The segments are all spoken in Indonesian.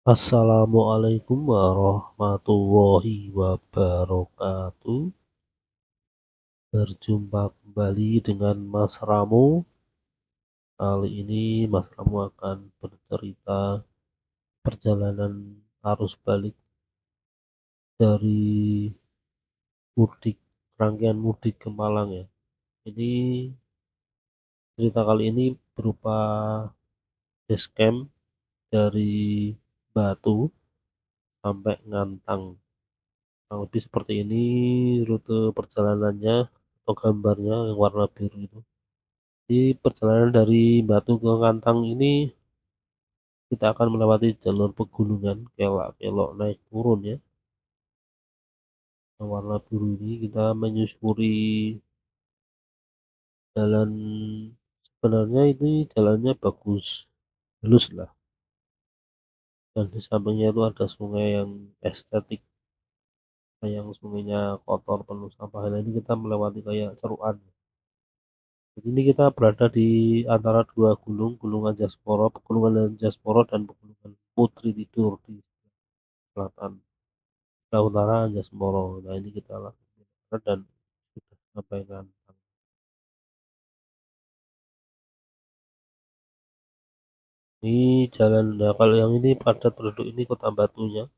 Assalamualaikum warahmatullahi wabarakatuh. Berjumpa kembali dengan Mas Ramu. Kali ini Mas Ramu akan bercerita perjalanan arus balik dari mudik, rangkaian mudik ke Malang ya. Ini cerita kali ini berupa base camp dari Batu sampai Ngantang. Kurang lebih seperti ini rute perjalanannya atau gambarnya yang warna biru itu. Di perjalanan dari Batu ke Ngantang ini kita akan melewati jalur pegunungan, kelak-kelok naik turun ya. Yang warna biru ini kita menyusuri jalan, sebenarnya ini jalannya bagus, halus lah. Dan di sampingnya itu ada sungai yang estetik, yang sungainya kotor penuh sampah. Nah, ini kita melewati kayak ceruan. Ini kita berada di antara dua gunung, Pegunungan Anjasporo dan Pegunungan Putri Tidur di selatan, utara Anjasporo. Nah, ini kita lakukan dan sudah sampai Ngantang. Ini jalan, nah kalau yang ini padat penduduk, ini Kota Batunya.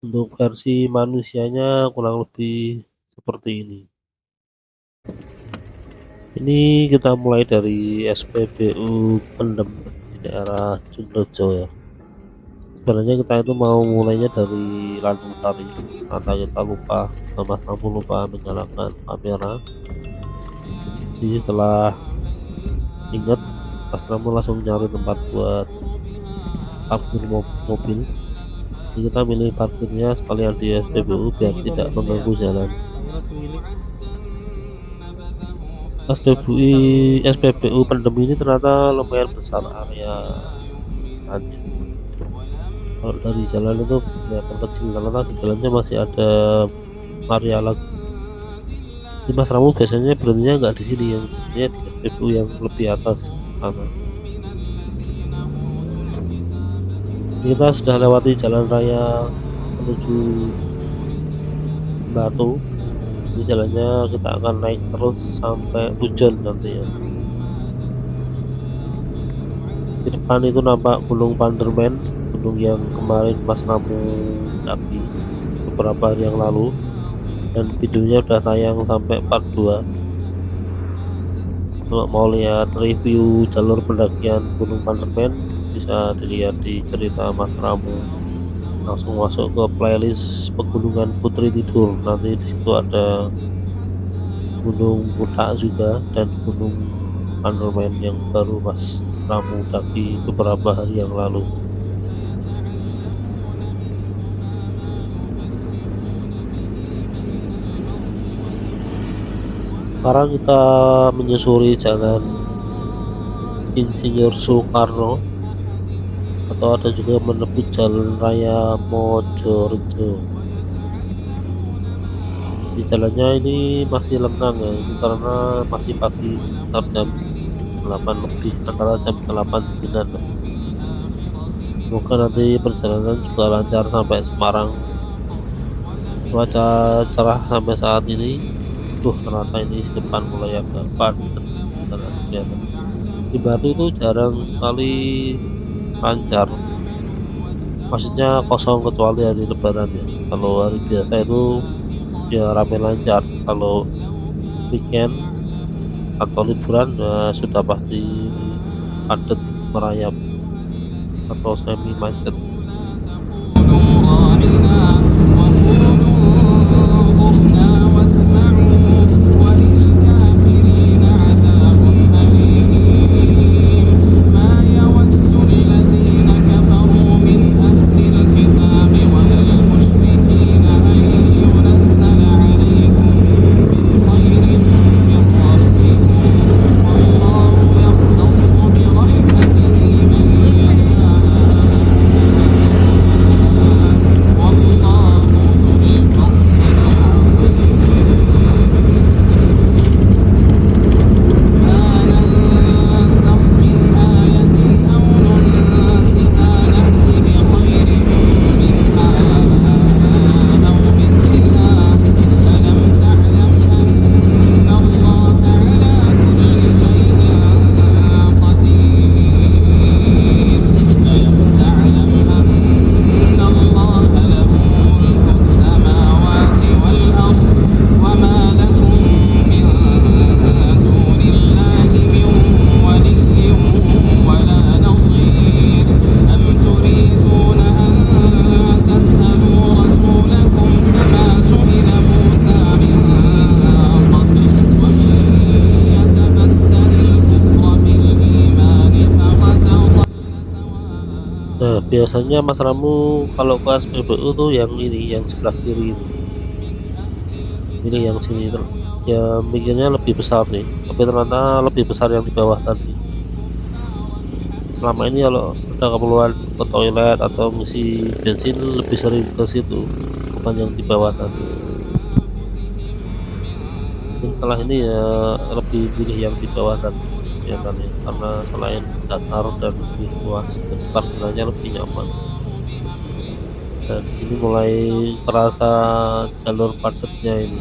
Untuk versi manusianya kurang lebih seperti ini. Ini kita mulai dari SPBU Pendem di daerah Jumrejo ya. Sebenarnya kita itu mau mulainya dari Landung Sari, karena kita lupa, Mas Ramu lupa menyalakan kamera. Jadi setelah ingat, Mas Ramu langsung nyari tempat buat parkir mobil. Jadi kita milih parkirnya sekalian di SPBU biar tidak mengganggu jalan. SPBU Pendem ini ternyata lumayan besar area. Kalau dari jalan itu kelihatan kecil karena di jalannya masih ada area lagi. Di Mas Ramu biasanya berhentinya nggak di sini, yang berhentinya di SPBU yang lebih atas sana. Kita sudah lewati jalan raya menuju Batu. Di jalannya kita akan naik terus sampai Pujon nanti ya. Di depan itu nampak Gunung Pandermen, gunung yang kemarin Mas Ramu daki beberapa hari yang lalu, dan videonya udah tayang sampai part 2. Kalau mau lihat review jalur pendakian Gunung Pandermen bisa dilihat di cerita Mas Ramu. Langsung masuk ke playlist Pegunungan Putri Tidur, nanti di situ ada Gunung Butak juga dan Gunung Pandermen yang baru Mas Ramu daki beberapa hari yang lalu. Sekarang kita menyusuri jalan Insinyur Soekarno, atau ada juga menyebut jalan raya Mojorejo. Di jalannya ini masih lengang ya, ini karena masih pagi, sekitar jam 8 lebih, antara jam 8-9 lah. Semoga nanti perjalanan juga lancar sampai Semarang. Cuaca cerah sampai saat ini. Ternyata ini depan mulai agak padat dan kelihatan. Di Batu itu jarang sekali lancar, maksudnya kosong kecuali hari lebaran ya. Kalau hari biasa itu ya rame lancar. Kalau weekend atau liburan ya sudah pasti padat merayap atau semi macet. Nah, biasanya Mas Ramu kalau ke SPBU tuh yang ini, yang sebelah kiri ini. Ini yang sini ya mikirnya lebih besar nih, tapi ternyata lebih besar yang di bawah tadi. Selama ini kalau ada keperluan ke toilet atau ngisi bensin lebih sering ke situ, bukan yang di bawah tadi. Mungkin setelah ini ya lebih pilih yang di bawah tadi kelihatannya, karena selain datar dan lebih luas, jadi parkirannya lebih nyaman. Dan di sini mulai kerasa jalur padatnya ini.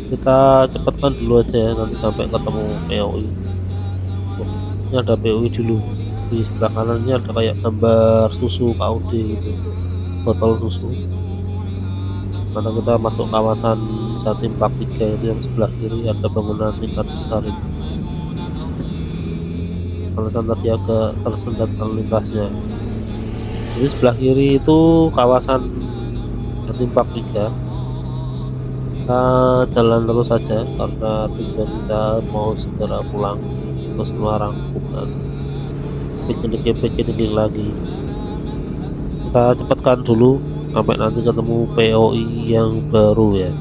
Kita cepatkan dulu aja ya, nanti sampai ketemu POI. Oh, ini ada POI dulu. Di sebelah kanannya ada kayak gambar susu KUD gitu, botol susu. Karena kita masuk kawasan Jatim Park 3 itu yang sebelah kiri ada bangunan tingkat besar itu. Alasan tadi agak tersendat lalu lintasnya. Jadi sebelah kiri itu kawasan Jatim Park 3. Kita jalan terus saja karena tujuan kita mau segera pulang ke Semarang, bukan piknik lagi. Kita cepatkan dulu sampai nanti ketemu POI yang baru ya.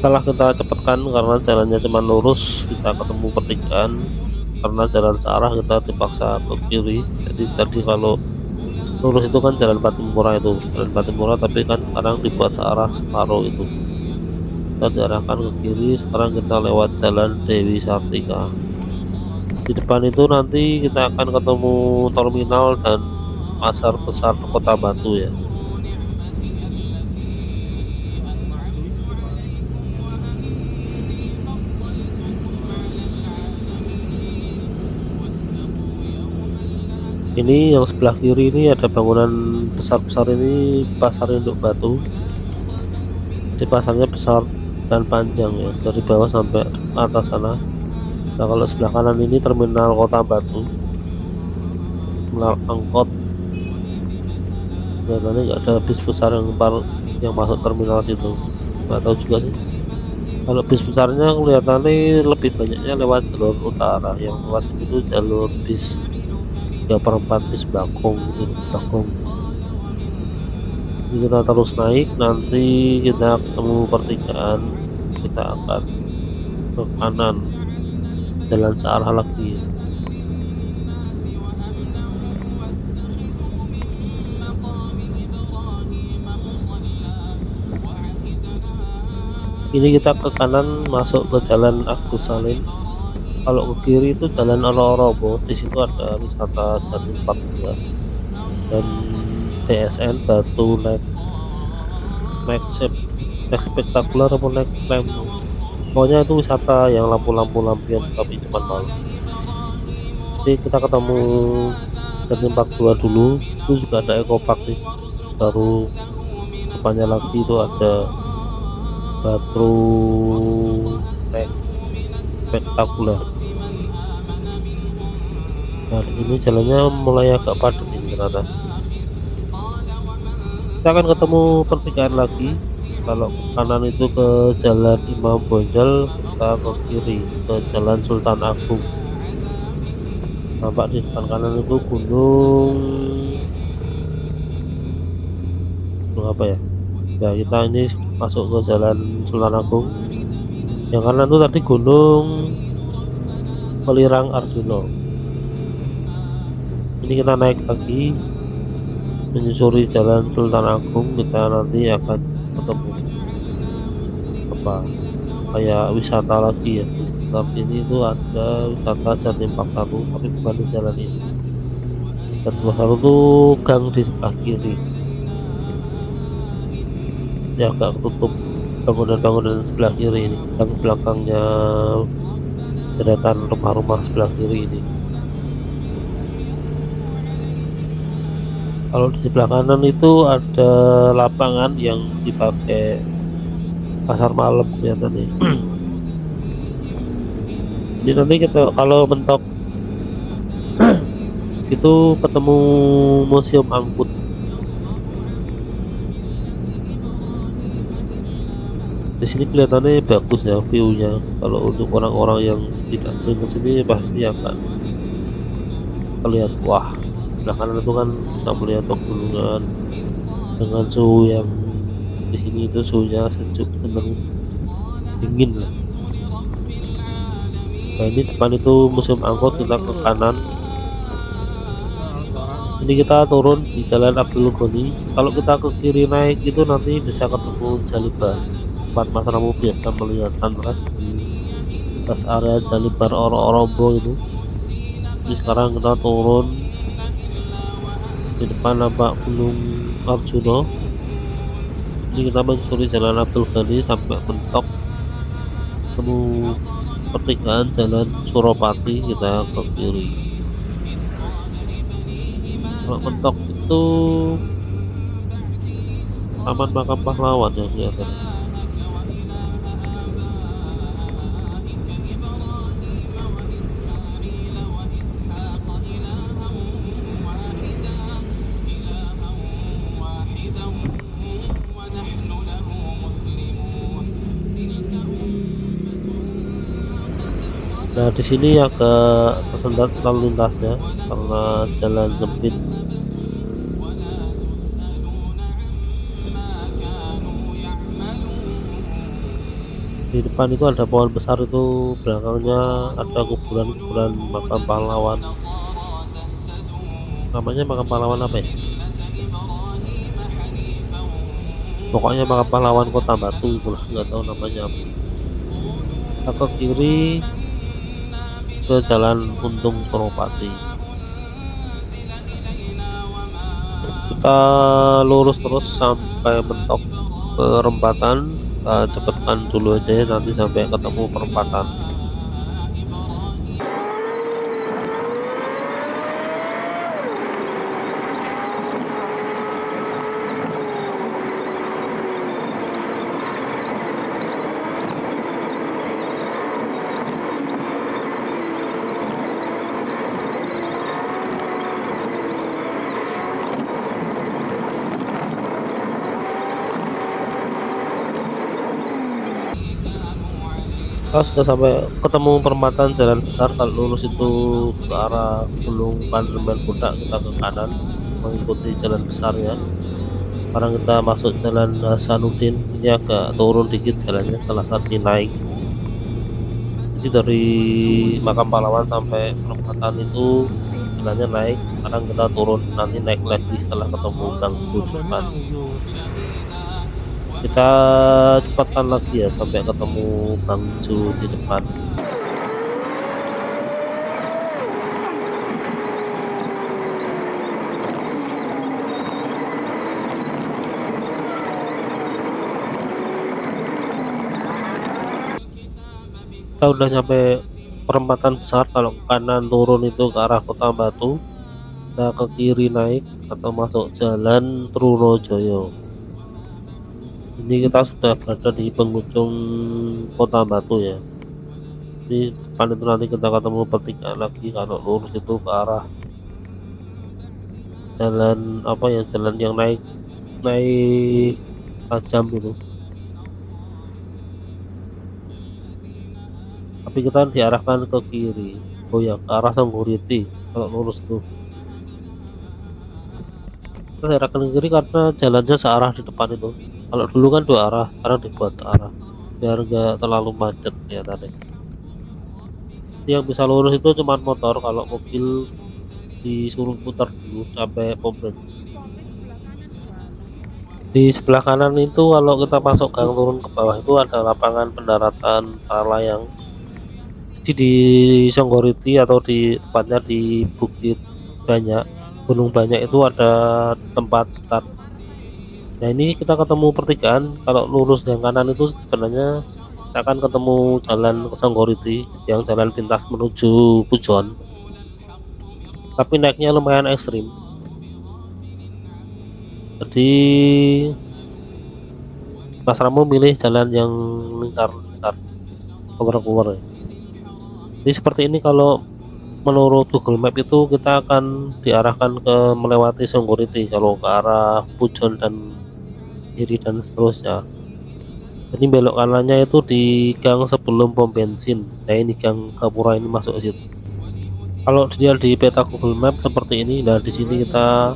Setelah kita cepatkan karena jalannya cuma lurus, kita ketemu pertigaan. Karena jalan searah kita dipaksa ke kiri. Jadi tadi kalau lurus itu kan jalan Patimura, itu jalan Patimura, tapi kan sekarang dibuat searah separuh itu. Kita diarahkan ke kiri, sekarang kita lewat jalan Dewi Sartika. Di depan itu nanti kita akan ketemu terminal dan pasar besar Kota Batu ya. Ini yang sebelah kiri ini ada bangunan besar-besar, ini pasar induk Batu. Jadi pasarnya besar dan panjang ya, dari bawah sampai atas sana. Nah, kalau sebelah kanan ini terminal Kota Batu, terminal angkot. Kelihatannya nggak ada bis besar yang masuk terminal situ, nggak tahu juga sih. Kalau bis besarnya kelihatannya lebih banyaknya lewat jalur utara, yang lewat sini itu jalur bis 3/4 bis Bakung gitu, Bakung. Jadi kita terus naik, nanti kita ketemu pertigaan, kita akan ke kanan, jalan searah lagi. Ini kita ke kanan masuk ke jalan Agus Salim. Kalau ke kiri itu jalan Oro-Orobo, di situ ada wisata Jatim Park 2 dan BSN Batu naik spektakuler apa naik climb. Pokoknya itu wisata yang lampu-lampu lampion tapi cuma malam. Jadi kita ketemu Jatim Park 2 dulu. Di situ juga ada Eco Park sih. Baru depannya lagi itu ada Batu naik spektakuler. Nah, di sini jalannya mulai agak padat ini ternyata. Kita akan ketemu pertigaan lagi. Kalau ke kanan itu ke jalan Imam Bonjol, kita ke kiri ke jalan Sultan Agung. Nampak di depan kanan itu gunung apa ya? Ya kita ini masuk ke jalan Sultan Agung. Yang kanan itu tadi Gunung Welirang Arjuna. Ini kita naik lagi menyusuri jalan Sultan Agung, kita nanti akan ketemu apa kayak wisata lagi ya. Di sekitar sini itu ada wisata Jatim Park 1, tapi bukan di jalan ini. Jatim Park 1 tuh gang di sebelah kiri ya, agak ketutup bangunan-bangunan sebelah kiri ini, gang belakangnya deretan rumah-rumah sebelah kiri ini. Kalau di sebelah kanan itu ada lapangan yang dipakai pasar malam kelihatannya. Jadi nanti kita kalau mentok itu ketemu museum angkut. Di sini kelihatannya bagus ya view-nya. Kalau untuk orang-orang yang tidak sering ke sini pasti akan melihat, wah, sebelah kanan itu kan bisa melihat pegunungan dengan suhu yang di sini itu suhunya sejuk, cenderung dingin lah. Nah ini depan itu museum angkut, kita ke kanan. Ini kita turun di Jalan Abdul Ghani. Kalau kita ke kiri naik itu nanti bisa ketemu Jalibar, tempat Mas Ramu biasa melihat sunrise di rest area Jalibar Orombo itu. Jadi sekarang kita turun, di depan nampak Gunung Arjuno. Ini kita menyusuri Jalan Abdul Ghani sampai mentok ketemu pertigaan Jalan Suropati, kita ke kiri. Kalau mentok itu Taman Makam Pahlawan ya kelihatannya. Nah di sini agak tersendat lalu lintasnya karena jalan sempit. Di depan itu ada pohon besar, itu belakangnya ada kuburan-kuburan makam pahlawan. Namanya makam pahlawan apa ya? Pokoknya makam pahlawan Kota Batu itulah, nggak tahu namanya apa. Kita ke kiri ke Jalan Untung Suropati. Kita lurus terus sampai mentok perempatan. Kita cepatkan dulu aja ya, nanti sampai ketemu perempatan. Kita sudah sampai ketemu perempatan jalan besar. Kalau lurus itu ke arah Gunung Panderman Puncak, kita ke kanan mengikuti jalan besar ya. Sekarang kita masuk Jalan Hasanuddin. Ini agak turun dikit jalannya setelah tadi naik. Jadi dari makam pahlawan sampai perempatan itu jalannya naik. Sekarang kita turun, nanti naik lagi setelah ketemu Gang Ju di depan. Kita cepatkan lagi ya sampai ketemu Bang Ju di depan. Kita udah sampai perempatan besar. Kalau kanan turun itu ke arah Kota Batu, kita ke kiri naik atau masuk Jalan Trunojoyo. Ini kita sudah berada di penghujung Kota Batu ya. Di depan itu nanti kita ketemu pertigaan lagi. Kalau lurus itu ke arah jalan apa ya, jalan yang naik naik tajam itu. Tapi kita diarahkan ke kiri. Oh ya, ke arah Songgoriti kalau lurus tuh. Kita diarahkan ke kiri karena jalannya searah di depan itu. Kalau dulu kan dua arah, sekarang dibuat searah biar nggak terlalu macet ya tadi. Yang bisa lurus itu cuma motor, kalau mobil disuruh putar dulu sampai pom bensin. Di sebelah kanan itu kalau kita masuk gang turun ke bawah itu ada lapangan pendaratan para layang. Jadi di Songgoriti atau di tepatnya di Bukit Banyak, Gunung Banyak itu ada tempat start. Nah ini kita ketemu pertigaan. Kalau lurus yang kanan itu sebenarnya kita akan ketemu jalan ke Songgoriti yang jalan pintas menuju Pujon, tapi naiknya lumayan ekstrim. Jadi Mas Ramu milih jalan yang lingkar-lingkar, keluar-keluar ya. Jadi seperti ini kalau menurut Google Map itu kita akan diarahkan ke melewati Songgoriti kalau ke arah Pujon dan kiri dan seterusnya. Jadi belok kanannya itu di gang sebelum pom bensin. Nah ini gang Gapura ini masuk ke situ. Kalau dilihat di peta Google Map seperti ini, nah di sini kita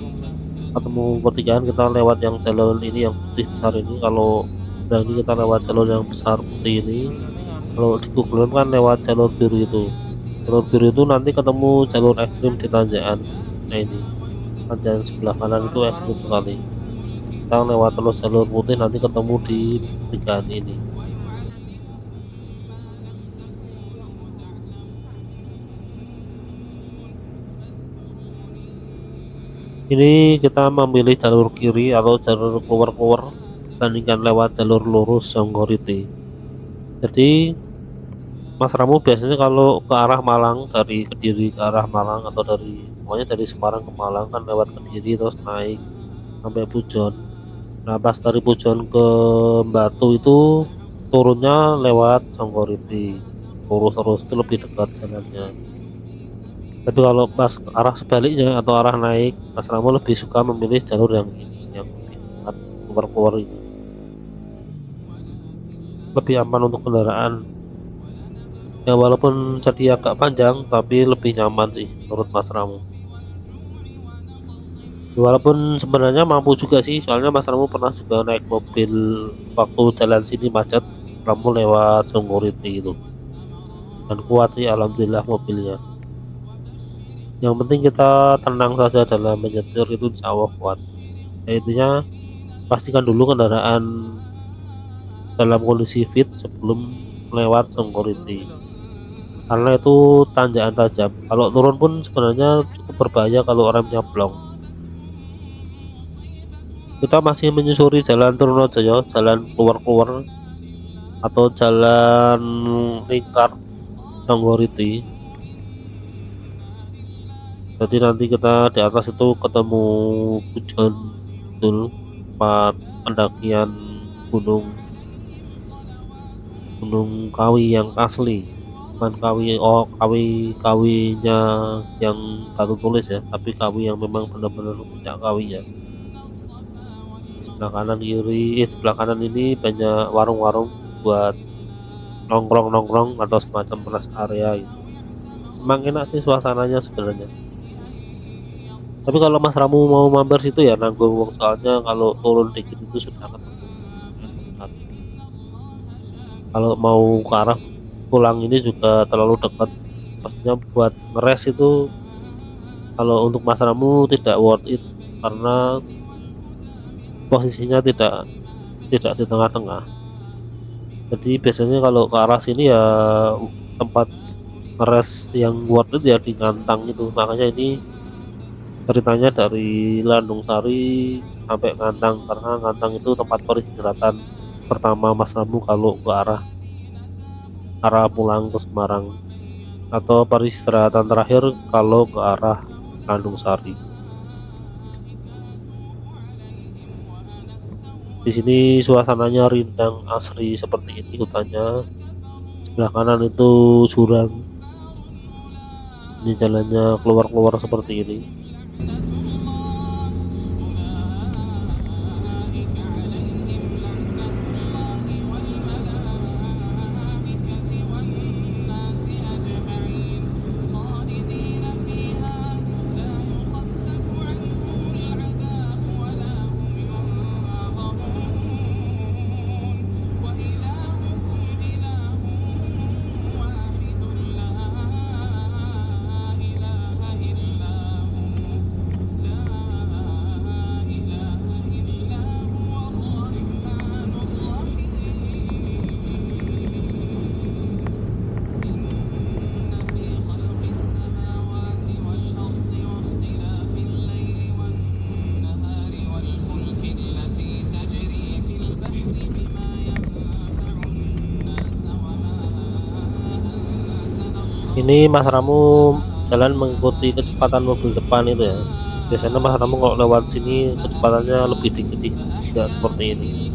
ketemu pertigaan kita lewat yang jalur ini yang putih besar ini. Kalau udah ini kita lewat jalur yang besar putih ini. Kalau di Google Map kan lewat jalur biru itu. Jalur biru itu nanti ketemu jalur ekstrim di tanjakan. Nah ini tanjakan sebelah kanan itu ekstrim sekali. Kita lewat terus jalur putih nanti ketemu di pertigaan ini. Ini kita memilih jalur kiri atau jalur keluar-keluar dibandingkan lewat jalur lurus Songgoriti. Jadi Mas Ramu biasanya kalau ke arah Malang dari Kediri ke arah Malang atau dari pokoknya dari Semarang ke Malang kan lewat Kediri terus naik sampai Pujon. Nah pas dari Pujon ke Batu itu turunnya lewat Songgoriti. Lurus terus itu lebih dekat jalannya. Tapi kalau pas ke arah sebaliknya atau arah naik, Mas Ramu lebih suka memilih jalur yang ini, yang lebih dekat keluar-keluar ini. Lebih aman untuk kendaraan. Ya walaupun jadi agak panjang, tapi lebih nyaman sih menurut Mas Ramu. Walaupun sebenarnya mampu juga sih, soalnya Mas Ramu pernah juga naik mobil waktu jalan sini macet, Ramu lewat Songgoriti itu. Dan kuat sih, alhamdulillah mobilnya. Yang penting kita tenang saja dalam menyetir itu insya Allah kuat. Ya, intinya pastikan dulu kendaraan dalam kondisi fit sebelum lewat Songgoriti. Karena itu tanjakan tajam. Kalau turun pun sebenarnya cukup berbahaya kalau remnya blong. Kita masih menyusuri jalan Trunojaya, jalan keluar-keluar atau jalan lingkar Songgoriti. Jadi nanti kita di atas itu ketemu Pujon Kidul, tempat pendakian gunung Gunung Kawi yang asli, bukan kawi oh kawi kawinya yang batu tulis ya, tapi kawi yang memang benar-benar punya kawinya. Sebelah kanan kiri sebelah kanan ini banyak warung-warung buat nongkrong-nongkrong atau semacam rest area gitu. Emang enak sih suasananya sebenarnya. Tapi kalau Mas Ramu mau mampir situ ya nanggung wong, soalnya kalau turun dikit itu sudah ketemu dekat. Kalau mau ke arah pulang ini juga terlalu dekat, maksudnya buat ngeres itu kalau untuk Mas Ramu tidak worth it karena posisinya tidak tidak di tengah-tengah. Jadi biasanya kalau ke arah sini ya tempat ngeres yang worth it ya di Ngantang itu. Makanya ini ceritanya dari Landung Sari sampai Ngantang karena Ngantang itu tempat peristirahatan pertama Mas Ramu kalau ke arah pulang ke Semarang atau peristirahatan terakhir kalau ke arah Landung Sari. Di sini suasananya rindang asri seperti ini hutannya. Sebelah kanan itu jurang. Ini jalannya keluar-keluar seperti ini. Ini Mas Ramu jalan mengikuti kecepatan mobil depan itu ya. Biasanya Mas Ramu kalau lewat sini kecepatannya lebih dikit sih, tidak seperti ini.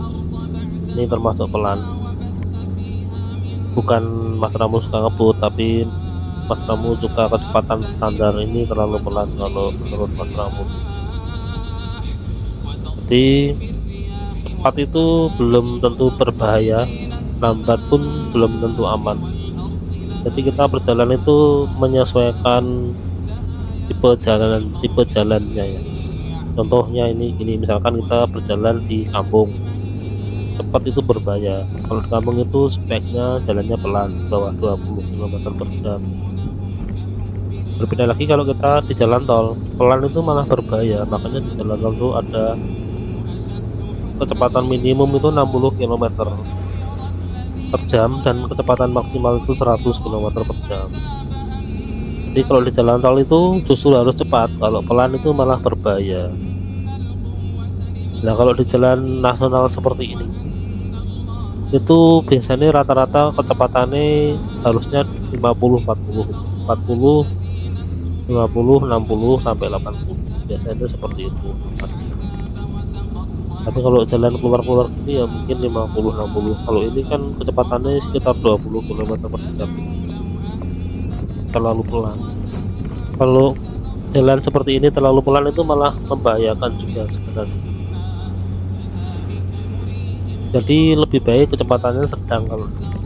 Ini termasuk pelan. Bukan Mas Ramu suka ngebut, tapi Mas Ramu suka kecepatan standar ini terlalu pelan kalau menurut Mas Ramu sih. Jadi cepat itu belum tentu berbahaya, lambat pun belum tentu aman. Jadi kita berjalan itu menyesuaikan tipe jalannya ya. Contohnya ini gini, misalkan kita berjalan di kampung, cepat itu berbahaya. Kalau di kampung itu speknya jalannya pelan, di bawah 20 kilometer per jam. Berbeda lagi kalau kita di jalan tol, pelan itu malah berbahaya. Makanya di jalan tol itu ada kecepatan minimum itu 60 kilometer per jam dan kecepatan maksimal itu 100 kilometer per jam. Jadi kalau di jalan tol itu justru harus cepat, kalau pelan itu malah berbahaya. Nah kalau di jalan nasional seperti ini, itu biasanya rata-rata kecepatannya harusnya 50, 40 gitu. 40, 50, 60 sampai 80. Biasanya seperti itu tempatnya. Tapi kalau jalan keluar-keluar gini ya mungkin 50, 60. Kalau ini kan kecepatannya sekitar 20 kilometer per jam gitu. Terlalu pelan. Kalau jalan seperti ini terlalu pelan itu malah membahayakan juga sebenarnya. Jadi lebih baik kecepatannya sedang kalau di sini.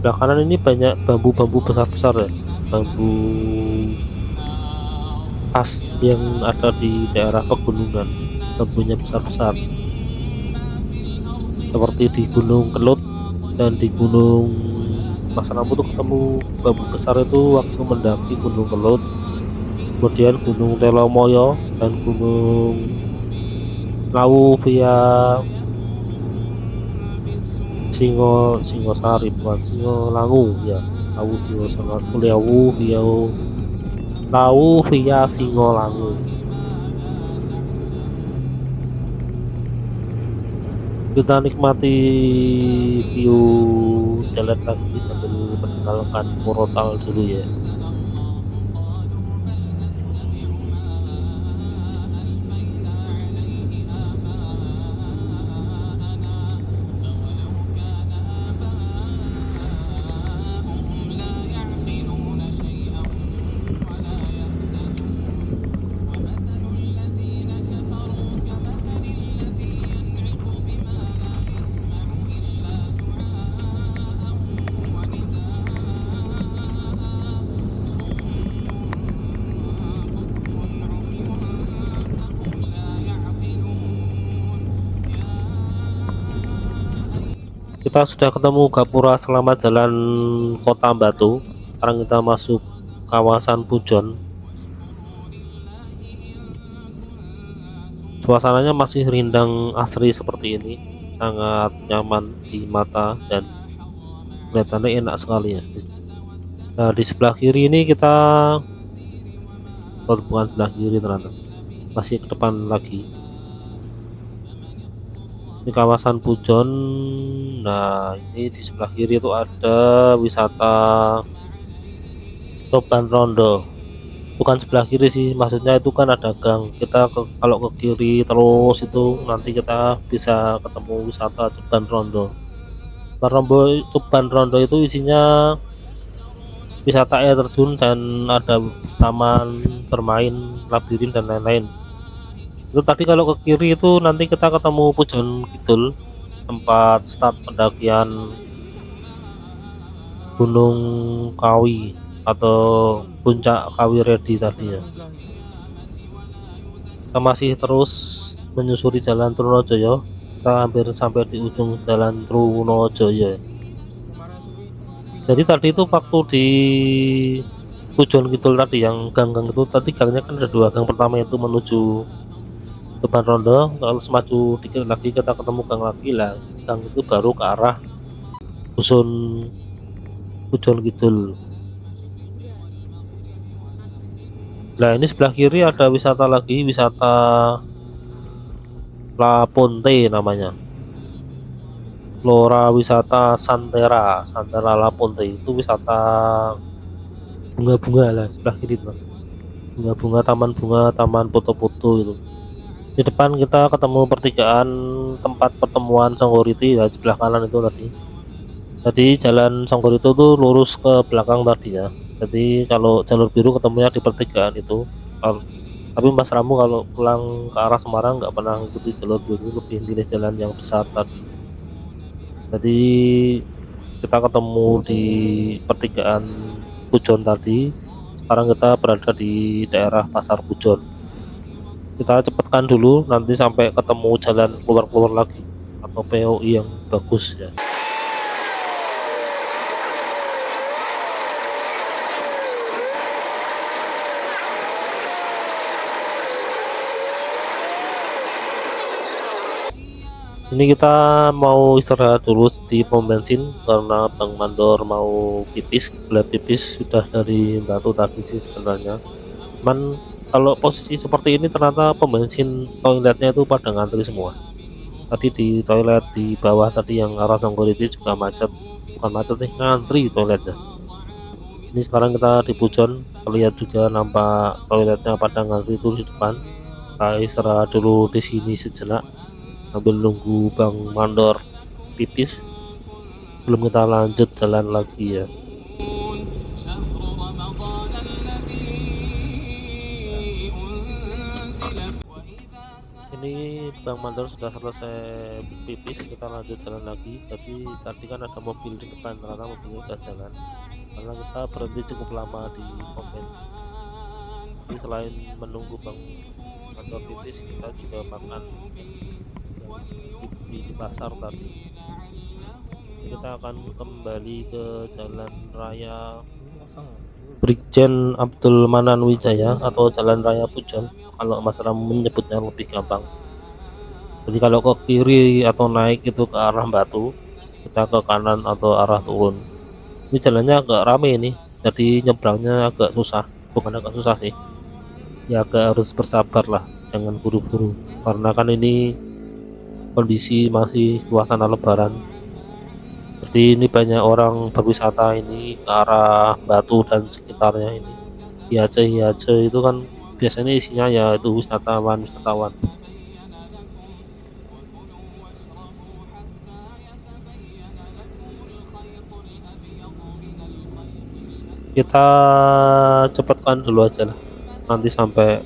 Belakangan ini banyak bambu-bambu besar-besar ya, bambu khas yang ada di daerah pegunungan, bambunya besar-besar, seperti di Gunung Kelut dan di Gunung Mas Ramu tuh ketemu bambu besar itu waktu mendaki Gunung Kelut, kemudian Gunung Telomoyo dan Gunung Lawu via Singosari, bukan Singolangu ya, Lawu via Lawu via Singolangu. Kita nikmati view jalan kaki sambil mendengarkan murotal dulu ya. Kita sudah ketemu Gapura Selamat Jalan Kota Batu. Sekarang kita masuk kawasan Pujon. Suasananya masih rindang asri seperti ini, sangat nyaman di mata dan kelihatannya enak sekali ya. Nah di sebelah kiri ini kita, oh bukan sebelah kiri ternyata, masih ke depan lagi. Ini kawasan Pujon. Nah ini di sebelah kiri itu ada wisata Toban Rondo. Bukan sebelah kiri sih, maksudnya itu kan ada gang, kita kalau ke kiri terus itu nanti kita bisa ketemu wisata Tuban Rondo. Tuban Rondo itu isinya wisata air terjun dan ada taman bermain, labirin dan lain-lain. Itu tadi kalau ke kiri itu nanti kita ketemu Pujon Kidul, tempat start pendakian Gunung Kawi atau puncak Kawi Ready tadi ya. Kita masih terus menyusuri jalan Trunojoyo, kita hampir sampai di ujung jalan Trunojoyo. Jadi tadi itu waktu di Pujon Kidul tadi yang gang-gang itu, tadi gangnya kan ada dua, gang pertama itu menuju Tuban Rondo, kalau semaju dikit lagi kita ketemu gang lagi lah, gang itu baru ke arah dusun Pujon Kidul. Nah ini sebelah kiri ada wisata lagi, wisata La Ponte namanya, Flora Wisata Santera La Ponte. Itu wisata bunga-bunga lah sebelah kiri tuh, bunga-bunga, taman foto-foto itu. Di depan kita ketemu pertigaan tempat pertemuan Songgoriti ya, sebelah kanan itu tadi. Jadi jalan Songgor itu tuh lurus ke belakang tadi ya. Jadi kalau jalur biru ketemunya di pertigaan itu. Tapi Mas Ramu kalau pulang ke arah Semarang nggak pernah ngikuti jalur biru, lebih milih jalan yang besar tadi. Jadi kita ketemu di pertigaan Pujon tadi. Sekarang kita berada di daerah Pasar Pujon. Kita cepatkan dulu nanti sampai ketemu jalan keluar-keluar lagi atau POI yang bagus ya. Ini kita mau istirahat dulu di pom bensin karena Bang Mandor mau pipis, kebelet pipis sudah dari Batu tadi sih sebenarnya. Cuman kalau posisi seperti ini ternyata pom bensin toiletnya itu pada ngantri semua. Tadi di toilet di bawah tadi yang arah Songgor itu juga macet, bukan macet nih, ngantri toiletnya. Ini sekarang kita di Pujon, terlihat juga nampak toiletnya pada ngantri itu di depan. Kita istirahat dulu di sini sejenak sambil nunggu Bang Mandor pipis belum kita lanjut jalan lagi ya. Ini Bang Mandor sudah selesai pipis, kita lanjut jalan lagi. Jadi tadi kan ada mobil di depan, ternyata mobilnya udah jalan karena kita berhenti cukup lama di pom bensin. Jadi selain menunggu Bang Mandor pipis, kita juga makan yang di pasar tadi. Jadi kita akan kembali ke jalan raya Brigjen Abdul Manan Wijaya atau Jalan Raya Pujon kalau Mas Ram menyebutnya lebih gampang. Jadi kalau ke kiri atau naik itu ke arah Batu, kita ke kanan atau arah turun. Ini jalannya agak rame ini, jadi nyebrangnya agak susah. Bukan agak susah sih, ya agak harus bersabar lah, jangan buru-buru. Karena kan ini kondisi masih suasana Lebaran. Jadi ini banyak orang berwisata ini ke arah Batu dan sekitarnya ini. Aceh itu kan biasanya isinya ya itu wisatawan-wisatawan. Kita cepatkan dulu aja lah. Nanti sampai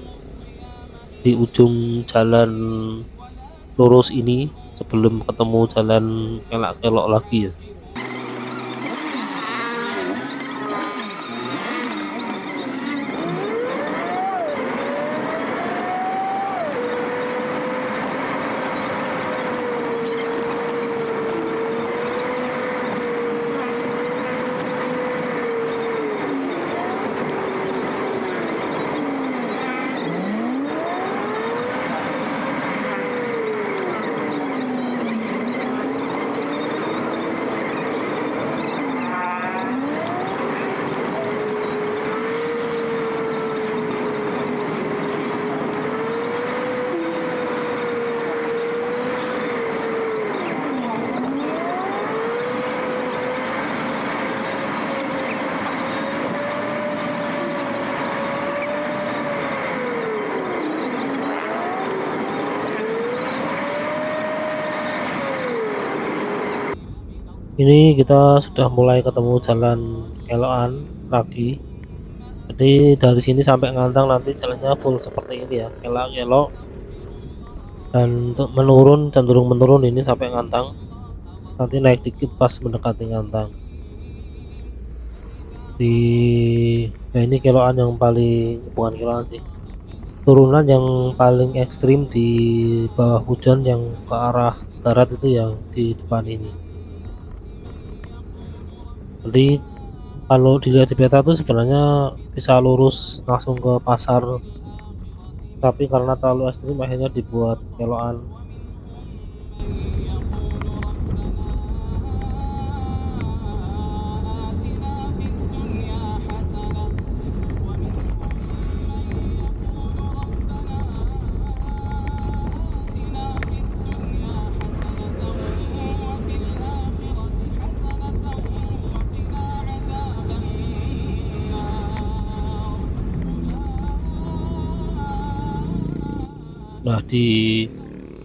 di ujung jalan lurus ini sebelum ketemu jalan kelak-kelok lagi ya. Ini kita sudah mulai ketemu jalan kelokan lagi. Jadi dari sini sampai Ngantang nanti jalannya full seperti ini ya, kelak-kelok. Dan untuk menurun cenderung menurun ini sampai Ngantang. Nanti naik dikit pas mendekati Ngantang. Di nah ini kelokan yang paling bukan kelokan sih. Turunan yang paling ekstrim di bawah hujan yang ke arah barat itu yang di depan ini. Jadi kalau dilihat di peta tuh sebenarnya bisa lurus langsung ke pasar, tapi karena terlalu ekstrim akhirnya dibuat kelokan. Nah di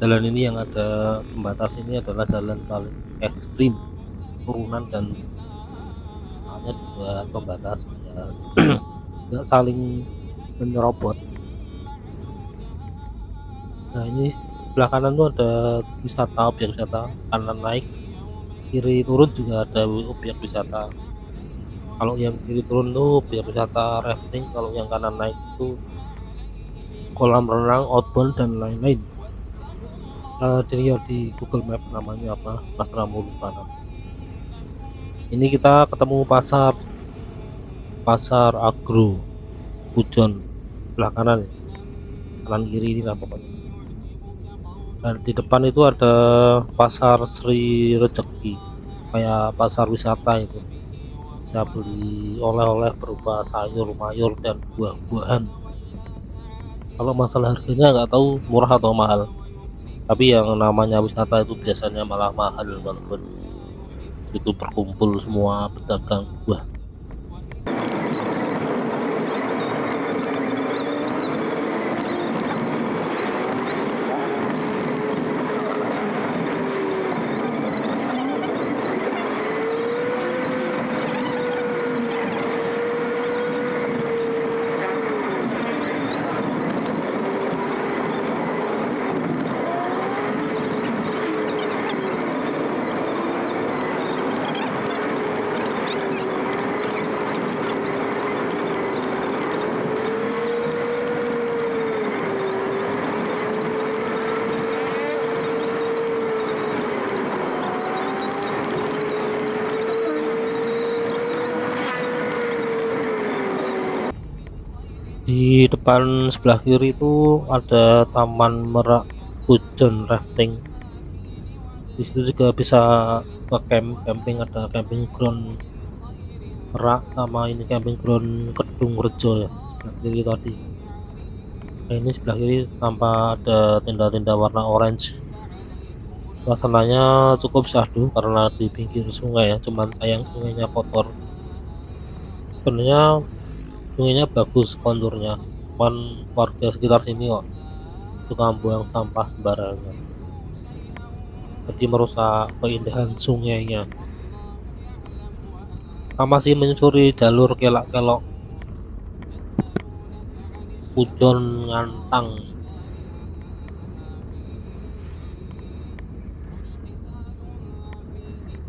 jalan ini yang ada pembatas ini adalah jalan paling ekstrim turunan dan hanya dibuat pembatas biar nggak saling menyerobot. Nah ini sebelah kanan tuh ada wisata, objek wisata, kanan naik, kiri turun juga ada objek wisata. Kalau yang kiri turun tuh objek wisata rafting, kalau yang kanan naik itu kolam renang, outbound dan lain-lain. Saya dilihat di Google Map namanya apa, Mas Ramu lupa namanya. Ini kita ketemu pasar, pasar agro Pujon sebelah kanan ya, kanan kiri ini lah pokoknya. Dan di depan itu ada pasar Sri Rejeki, kayak pasar wisata itu. Bisa beli oleh-oleh berupa sayur mayur dan buah-buahan. Kalau masalah harganya nggak tahu murah atau mahal, tapi yang namanya wisata itu biasanya malah mahal walaupun itu berkumpul semua pedagang buah. Di depan sebelah kiri itu ada Taman Merak Pujon Rafting. Di situ juga bisa camping, ada camping ground Merak sama ini camping ground Kedung Rejo ya, sebelah kiri tadi. Nah ini sebelah kiri tanpa ada tenda-tenda warna orange. Suasananya cukup syahdu karena di pinggir sungai ya, cuman sayang sungainya kotor. Sebenarnya sungainya bagus konturnya, cuman warga sekitar sini kok suka buang sampah sembarangan, jadi merusak keindahan sungainya. Kita masih menyusuri jalur kelak-kelok Pujon Ngantang.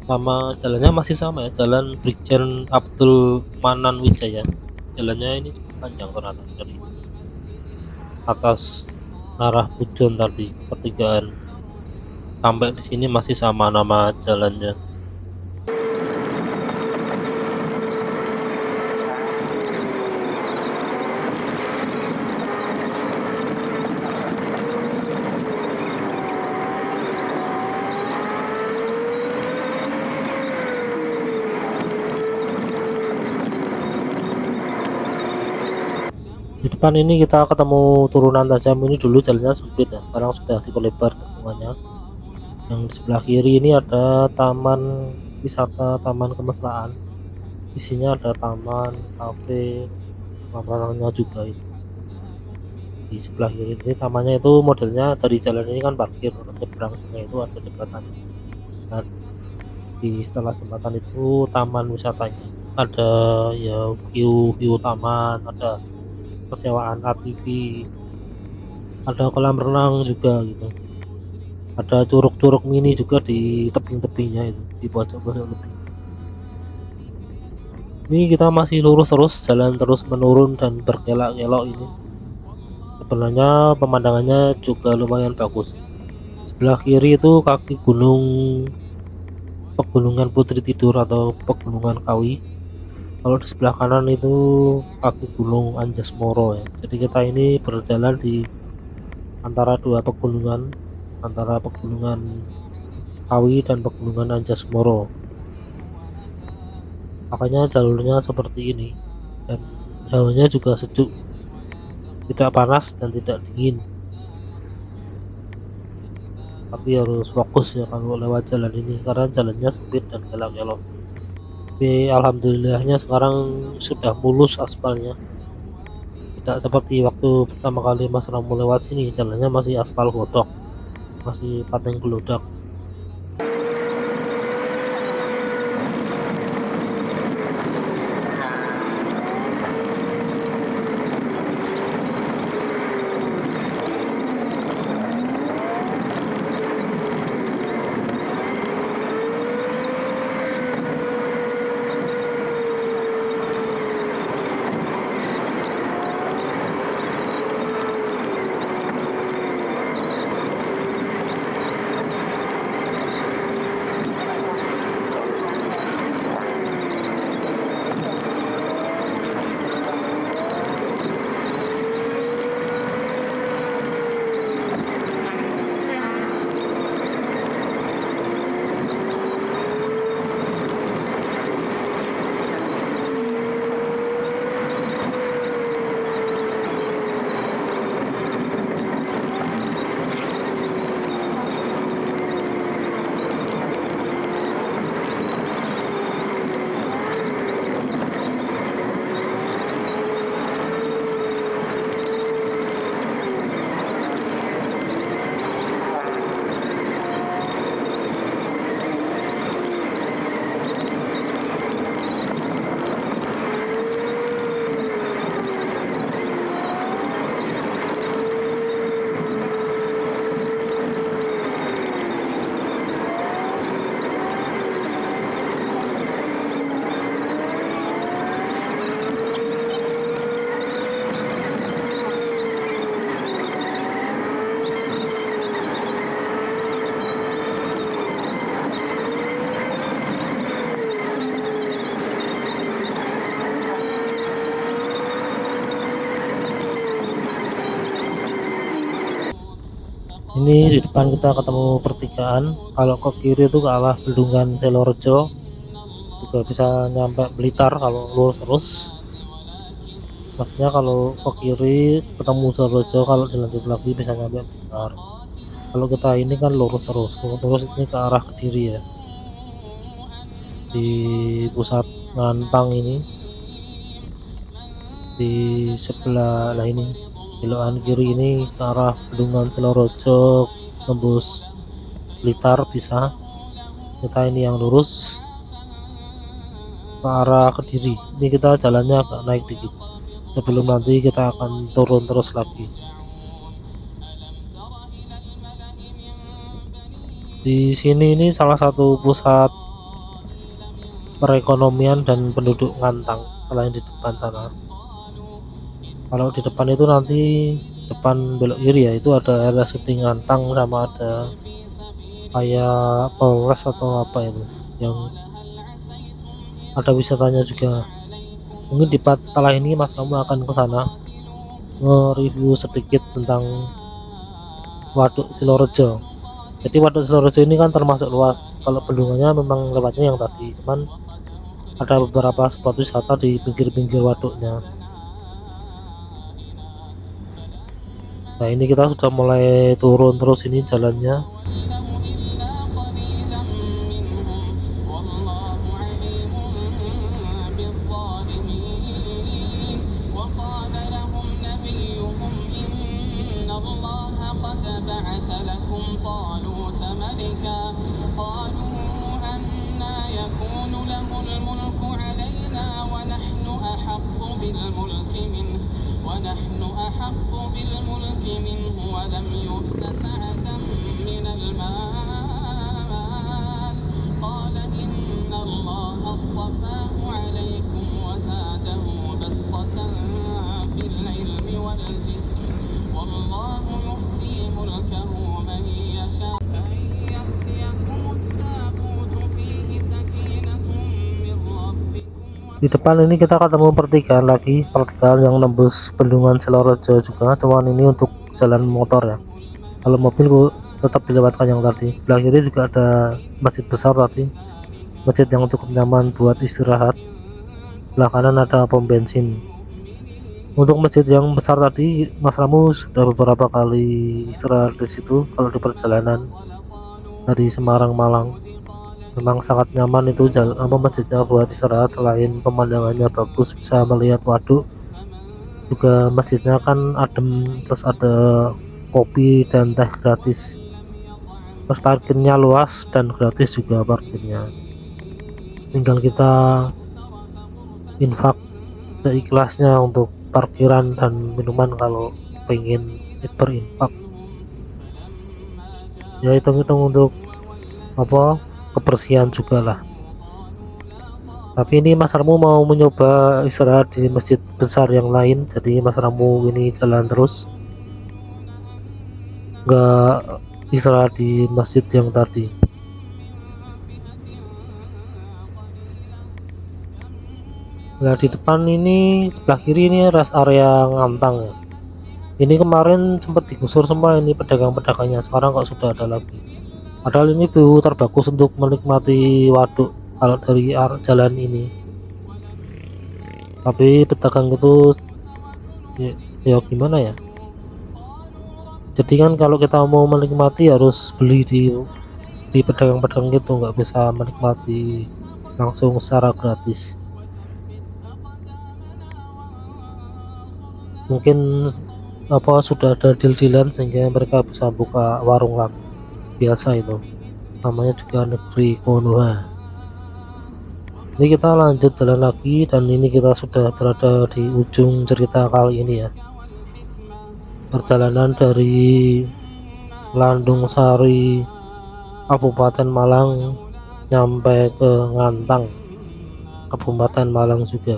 Sama jalannya masih sama ya, jalan Brigjen Abdul Manan Wijaya. Jalannya ini cukup panjang ternyata dari atas arah Pujon tadi pertigaan sampai di sini masih sama nama jalannya. Di depan ini kita ketemu turunan tajam, ini dulu jalannya sempit ya, sekarang sudah diperlebar tikungannya. Yang di sebelah kiri ini ada taman wisata, taman kemesraan. Isinya ada taman, kafe, kolam renangnya juga ini. Di sebelah kiri ini tamannya itu modelnya dari jalan ini kan parkir, nyebrang sungai itu ada jembatan. Dan di setelah jembatan itu taman wisatanya. Ada ya view taman, ada persewaan ATV, ada kolam renang juga gitu. Ada curug-curug mini juga di tebing-tebingnya itu, di pojok-pojok tebing. Ini kita masih lurus terus, jalan terus menurun dan berkelok-kelok ini. Sebenarnya pemandangannya juga lumayan bagus. Sebelah kiri itu kaki gunung Pegunungan Putri Tidur atau Pegunungan Kawi. Kalau di sebelah kanan itu kaki gunung Anjas-Moro ya. Jadi kita ini berjalan di antara dua pegunungan, antara Pegunungan Kawi dan Pegunungan Anjas-Moro. Makanya jalurnya seperti ini, dan hawanya juga sejuk, tidak panas dan tidak dingin. Tapi harus fokus ya kalau lewat jalan ini karena jalannya sempit dan gelap-gelap. Tapi alhamdulillahnya sekarang sudah mulus aspalnya, tidak seperti waktu pertama kali Mas Ramu lewat sini, jalannya masih aspal godok, masih pateng geludak. Ini di depan kita ketemu pertigaan, kalau ke kiri itu ke arah Bendungan Selorejo, juga bisa nyampe Blitar kalau lurus terus. Maksudnya kalau ke kiri ketemu Selorejo, kalau dilanjut lagi bisa nyampe Blitar. Kalau kita ini kan lurus terus, ini ke arah Kediri ya. Di pusat Ngantang ini, di sebelah lah ini belokan kiri ini ke arah Bendungan Selorejo tembus Blitar bisa. Kita ini yang lurus ke arah Kediri. Ini kita jalannya agak naik dikit sebelum nanti kita akan turun terus lagi. Di sini ini salah satu pusat perekonomian dan penduduk Ngantang selain di depan sana. Kalau di depan itu nanti depan belok kiri ya, itu ada RSUD Ngantang sama ada kayak Polres atau apa itu yang ada wisatanya juga. Mungkin di part setelah ini Mas kamu akan ke sana nge-review sedikit tentang Waduk Silorejo. Jadi Waduk Silorejo ini kan termasuk luas. Kalau bendungannya memang lewatnya yang tadi, cuman ada beberapa spot wisata di pinggir-pinggir waduknya. Nah ini kita sudah mulai turun terus ini jalannya. ونحن أحق بالملك منه ولم يؤت سعة من المال قال إن الله اصطفاه عليكم وزاده بسطة في العلم والجسم والله يؤتي ملكه من يشاء أن يأتيكم التابوت فيه سكينة من ربكم Di depan ini kita ketemu pertigaan lagi, pertigaan yang nembus Bendungan Selorejo juga, cuman ini untuk jalan motor ya. Kalau mobil tetap dilewatkan yang tadi. Sebelah kiri juga ada masjid besar tadi, masjid yang cukup nyaman buat istirahat. Sebelah kanan ada pom bensin. Untuk masjid yang besar tadi, Mas Ramu sudah beberapa kali istirahat di situ kalau di perjalanan dari Semarang Malang. Memang sangat nyaman itu masjidnya buat istirahat. Selain pemandangannya bagus, bisa melihat waduk, juga masjidnya kan adem, terus ada kopi dan teh gratis, terus parkirnya luas dan gratis juga parkirnya. Tinggal kita infak seikhlasnya untuk parkiran dan minuman kalau pengen berinfak ya, hitung-hitung untuk apa kebersihan juga lah. Tapi ini Mas Ramu mau mencoba istirahat di masjid besar yang lain, jadi Mas Ramu ini jalan terus, nggak istirahat di masjid yang tadi. Nah di depan ini sebelah kiri ini rest area Ngantang ya. Ini kemarin sempat digusur semua ini pedagang-pedagangnya, sekarang kok sudah ada lagi. Padahal ini view terbagus untuk menikmati waduk kalau dari jalan ini. Tapi pedagang itu ya gimana ya? Jadi kan kalau kita mau menikmati harus beli di pedagang-pedagang gitu, nggak bisa menikmati langsung secara gratis. Mungkin apa sudah ada deal-dealan sehingga mereka bisa buka warung lagi. Biasa itu namanya juga negeri Konoha. Ini kita lanjut jalan lagi, dan ini kita sudah berada di ujung cerita kali ini ya. Perjalanan dari Landung Sari Kabupaten Malang nyampe ke Ngantang Kabupaten Malang juga.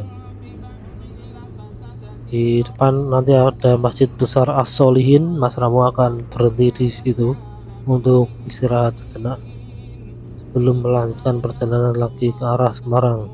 Di depan nanti ada masjid besar As-Solihin. Mas Ramu akan berhenti di situ untuk istirahat sejenak sebelum melanjutkan perjalanan lagi ke arah Semarang.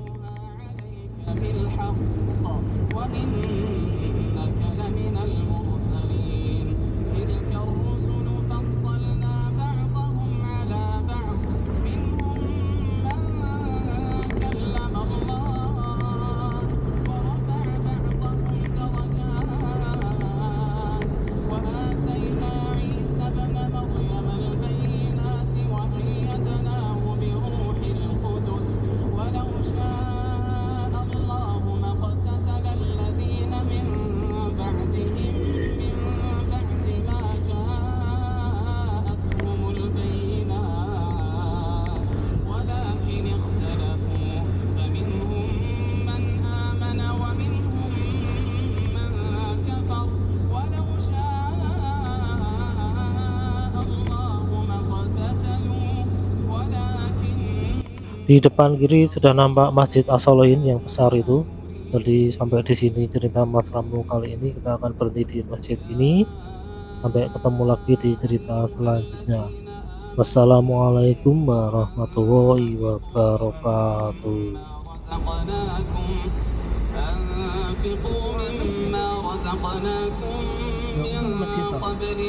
Di depan kiri sudah nampak Masjid As-Sholihin yang besar itu. Jadi sampai di sini cerita Mas Ramlu kali ini, kita akan berhenti di masjid ini. Sampai ketemu lagi di cerita selanjutnya. Wassalamualaikum warahmatullahi wabarakatuh. رزقناكم أنفقوا مما رزقناكم من قبل